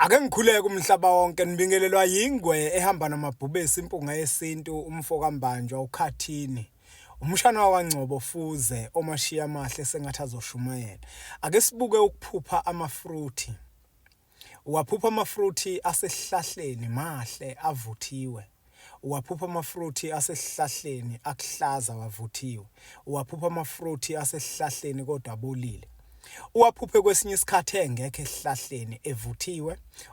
Ake ngikhuleke umhlaba wonke nibingelelwa yingwe ehamba namabhubesi impunga yesintu umfo kaMbanjwa ukhathini. Umshana wakwaNgcobo Fuze omashiya amahle sengathi azoshumayela. Ake sibuke ukuphupha amafruthi. Uwaphupha amafruthi asesihlahleni mahle avuthiwe. Uwaphupha amafruthi asesihlahleni akuhlaza wavuthiwe. Uwaphupha amafruthi asesihlahleni kodwa abolile. Uwaphuphe kwesinye isikhathi engekho esihlahleni evuthiwe,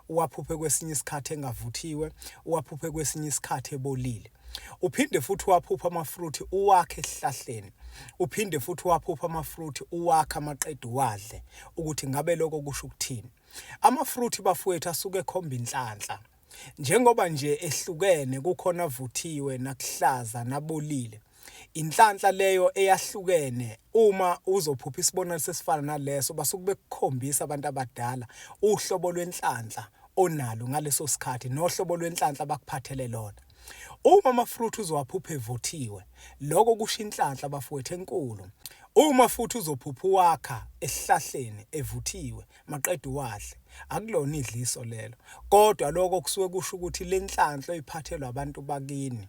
uwaphuphe kwesinye isikhathi engavuthiwe, uwaphuphe kwesinye isikhathi ebolile. Uphinde futhi uwaphupha amafruthi uwakhe esihlahleni. Uphinde futhi uwaphupha amafruthi uwakhe amaqeda uwadle ukuthi ngabe lokho kusho ukuthini. Amafruthi bafowethu asuke ekhomba inhlanhla. Njengoba nje ehlukene kukhona avuthiwe nakuhlaza nabolile. Inhlanhla leyo eyahlukene uma uzophupha isibonelo sesifana naleso basuke bekukhombisa abantu abadala uhlobo lwenhlanhla onalo ngaleso sikhathi nohlobo lwenhlanhla bakuphathele lona. Uma amafruthi uzowaphupha evuthiwe lokho kusho inhlanhla bafowethu enkulu. Uma futhi uzophupha uwakha esihlahleni evuthiwe maqeda uwadle akulona idliso lelo, kodwa lokho kusuke kusho ukuthi lenhlanhla oyiphathelwa abantu bakini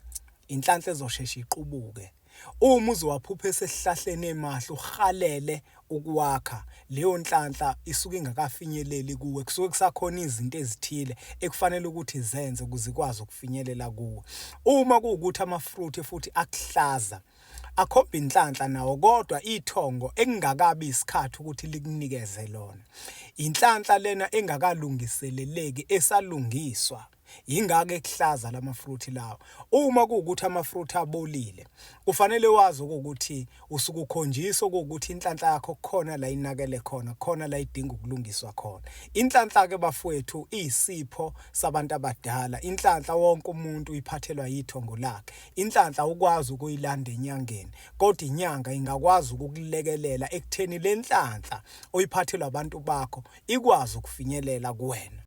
inhlanhla ezoshesha iqubuke. Uma uzowaphupha esesihlahleni emahle uhalele ukuwakha leyo nhlanhla isuke ingakafinyeleli kuwe, kusuke kusakhona izinto ezithile ekufanele ukuthi zenze ukuze ikwazi ukufinyelela kuwe. Uma kuwukuthi amafruthi futhi akuhlaza akhomba inhlanhla nawo kodwa ithongo engakabi isikhathi ukuthi likunikeze lona. Inhlanhla lena engakalungiseleleki esalungiswa. Ingake ekuhlaza lamafruthi lawo. Uma kuwukuthi amafruthi abolile kufanele wazi ukuthi usuke ukhonjiswa ukuthi inhlanhla yakho khona la inakele khona, khona la idinga ukulungiswa khona. Inhlanhla ke bafowethu isipho sabantu abadala. Inhlanhla wonke umuntu uyiphathelwa yithongo lakhe. Inhlanhla ukwazi ukuyilanda enyangeni, kodwa inyanga ingakwazi ukukulekelela ekutheni lenhlanhla oyiphathelwa abantu bakho ikwazi ukufinyelela kuwena.